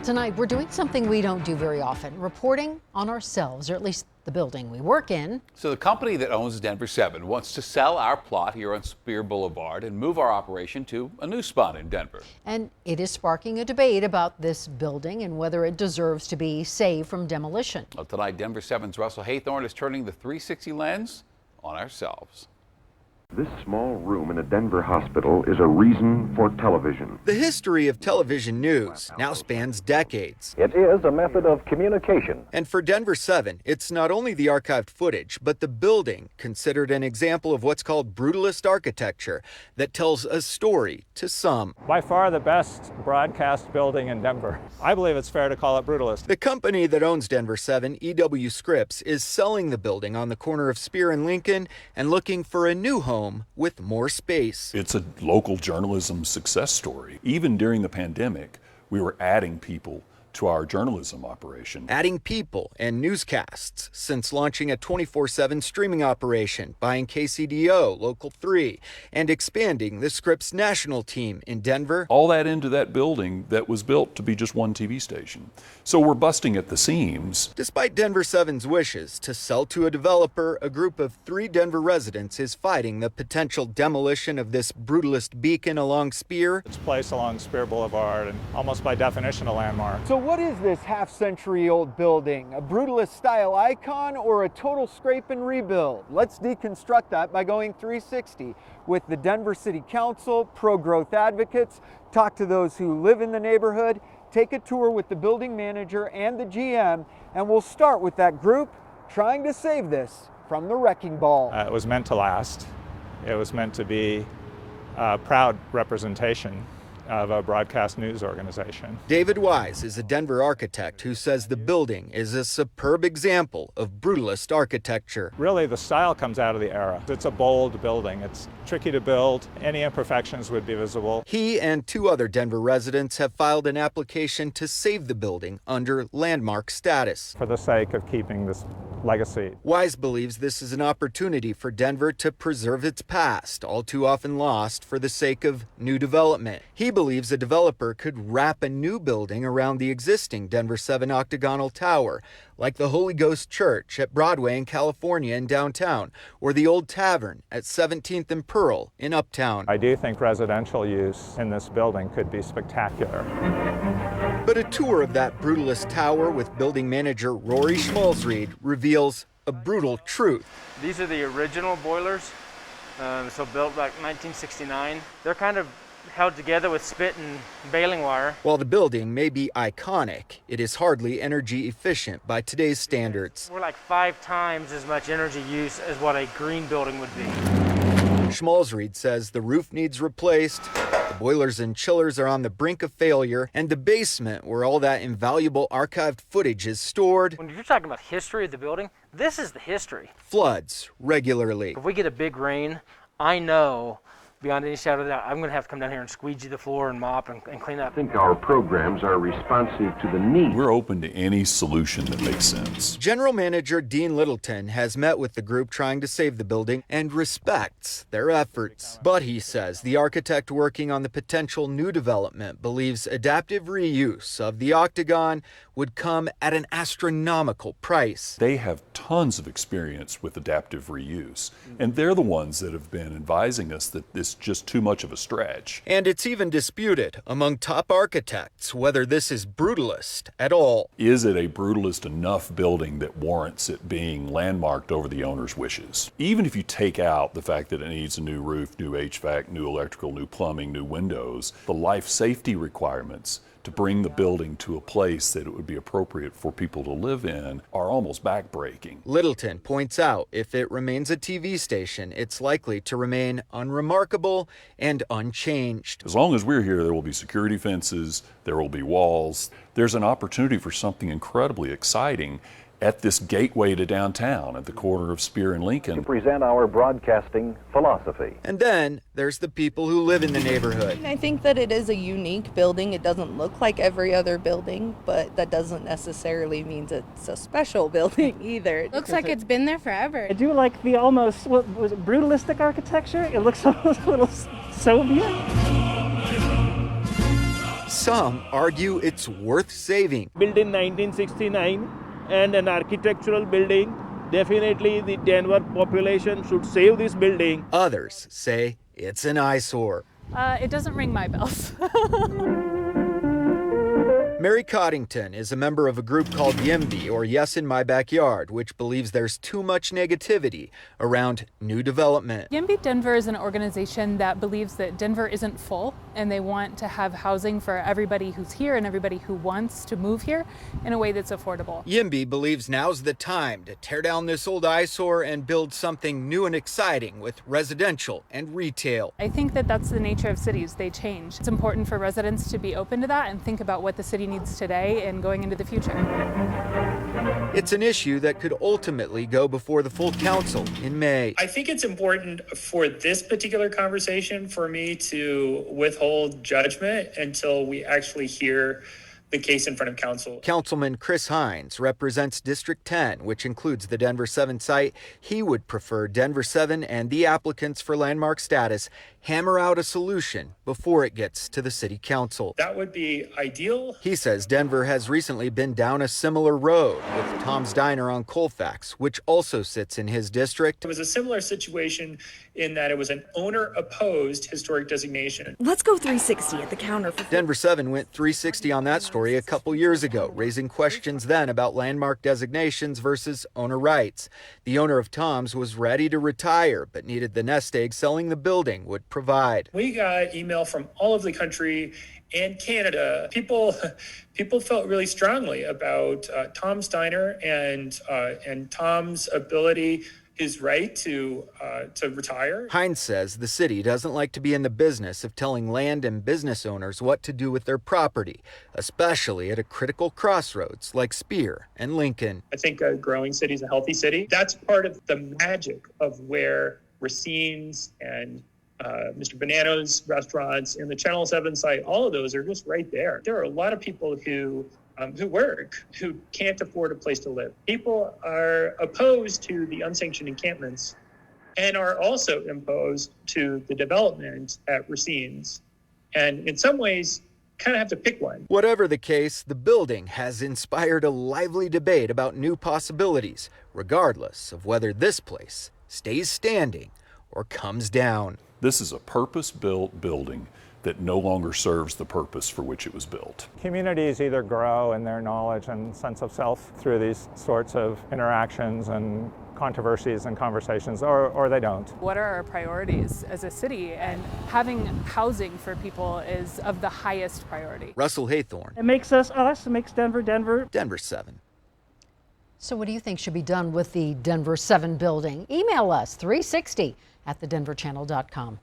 Tonight, we're doing something we don't do very often, reporting on ourselves, or at least the building we work in. So the company that owns Denver7 wants to sell our plot here on Speer Boulevard and move our operation to a new spot in Denver. And it is sparking a debate about this building and whether it deserves to be saved from demolition. Well, tonight, Denver7's Russell Haythorne is turning the 360 lens on ourselves. This small room in a Denver hospital is a reason for television. The history of television news now spans decades. It is a method of communication. And for Denver7, it's not only the archived footage, but the building considered an example of what's called brutalist architecture that tells a story to some. By far the best broadcast building in Denver. I believe it's fair to call it brutalist. The company that owns Denver7, Scripps, is selling the building on the corner of Speer and Lincoln and looking for a new home with more space. It's a local journalism success story. Even during the pandemic, we were adding people to our journalism operation. Adding people and newscasts since launching a 24/7 streaming operation, buying KCDO, Local 3, and expanding the Scripps national team in Denver. All that into that building that was built to be just one TV station. So we're busting at the seams. Despite Denver7's wishes to sell to a developer, a group of 3 Denver residents is fighting the potential demolition of this brutalist beacon along Speer. It's placed along Speer Boulevard and almost by definition a landmark. So what is this half-century-old building? A brutalist-style icon or a total scrape and rebuild? Let's deconstruct that by going 360 with the Denver City Council, pro-growth advocates, talk to those who live in the neighborhood, take a tour with the building manager and the GM, and we'll start with that group trying to save this from the wrecking ball. It was meant to last. It was meant to be a proud representation of a broadcast news organization. David Wise is a Denver architect who says the building is a superb example of brutalist architecture. Really, the style comes out of the era. It's a bold building. It's tricky to build. Any imperfections would be visible. He and 2 other Denver residents have filed an application to save the building under landmark status. For the sake of keeping this legacy. Wise believes this is an opportunity for Denver to preserve its past, all too often lost for the sake of new development. He believes a developer could wrap a new building around the existing Denver7 octagonal tower, like the Holy Ghost Church at Broadway in California in downtown, or the Old Tavern at 17th and Pearl in Uptown. I do think residential use in this building could be spectacular. But a tour of that brutalist tower with building manager Rory Schmalzried reveals a brutal truth. These are the original boilers, so built like 1969. They're kind of held together with spit and baling wire. While the building may be iconic, it is hardly energy efficient by today's standards. We're like 5 times as much energy use as what a green building would be. Schmalzried says the roof needs replaced, the boilers and chillers are on the brink of failure, and the basement where all that invaluable archived footage is stored. When you're talking about history of the building, this is the history. Floods regularly. If we get a big rain, I know beyond any shadow of a doubt, I'm going to have to come down here and squeegee the floor and mop and clean up. I think our programs are responsive to the needs. We're open to any solution that makes sense. General Manager Dean Littleton has met with the group trying to save the building and respects their efforts. But he says the architect working on the potential new development believes adaptive reuse of the octagon would come at an astronomical price. They have tons of experience with adaptive reuse, and they're the ones that have been advising us that it's just too much of a stretch. And it's even disputed among top architects whether this is brutalist at all. Is it a brutalist enough building that warrants it being landmarked over the owner's wishes? Even if you take out the fact that it needs a new roof, new HVAC, new electrical, new plumbing, new windows, the life safety requirements to bring the building to a place that it would be appropriate for people to live in are almost backbreaking. Littleton points out if it remains a TV station, it's likely to remain unremarkable and unchanged. As long as we're here, there will be security fences, there will be walls. There's an opportunity for something incredibly exciting at this gateway to downtown at the corner of Speer and Lincoln. To present our broadcasting philosophy. And then there's the people who live in the neighborhood. I think that it is a unique building. It doesn't look like every other building, but that doesn't necessarily mean it's a special building either. It looks like it's been there forever. I do like the almost, what was it, brutalistic architecture? It looks almost a little Soviet. some argue it's worth saving. Built in 1969 and an architectural building. Definitely the Denver population should save this building. Others say it's an eyesore. It doesn't ring my bells. Mary Coddington is a member of a group called YIMBY, or Yes in My Backyard, which believes there's too much negativity around new development. YIMBY Denver is an organization that believes that Denver isn't full, and they want to have housing for everybody who's here and everybody who wants to move here in a way that's affordable. YIMBY believes now's the time to tear down this old eyesore and build something new and exciting with residential and retail. I think that that's the nature of cities. They change. It's important for residents to be open to that and think about what the city needs today and going into the future. It's an issue that could ultimately go before the full council in May. I think it's important for this particular conversation for me to withhold judgment until we actually hear the case in front of council. Councilman Chris Hines represents District 10, which includes the Denver7 site. He would prefer Denver7 and the applicants for landmark status hammer out a solution before it gets to the city council. That would be ideal. He says Denver has recently been down a similar road with Tom's Diner on Colfax, which also sits in his district. It was a similar situation in that it was an owner-opposed historic designation. Let's go 360 at the counter. Denver7 went 360 on that story a couple years ago, raising questions then about landmark designations versus owner rights. The owner of Tom's was ready to retire, but needed the nest egg selling the building would provide. We got email from all over the country and Canada. People felt really strongly about Tom's Diner and Tom's ability, his right to retire. Hines says the city doesn't like to be in the business of telling land and business owners what to do with their property, especially at a critical crossroads like Speer and Lincoln. I think a growing city is a healthy city. That's part of the magic of where Racine's and Mr. Banano's restaurants and the Channel 7 site, all of those are just right there. There are a lot of people who work, who can't afford a place to live. People are opposed to the unsanctioned encampments and are also opposed to the development at Racine's. And in some ways, kind of have to pick one. Whatever the case, the building has inspired a lively debate about new possibilities, regardless of whether this place stays standing or comes down. This is a purpose-built building that no longer serves the purpose for which it was built. Communities either grow in their knowledge and sense of self through these sorts of interactions and controversies and conversations, or they don't. What are our priorities as a city? And having housing for people is of the highest priority. Russell Haythorne. It makes us us, it makes Denver, Denver. Denver7. So what do you think should be done with the Denver7 building? Email us 360@thedenverchannel.com.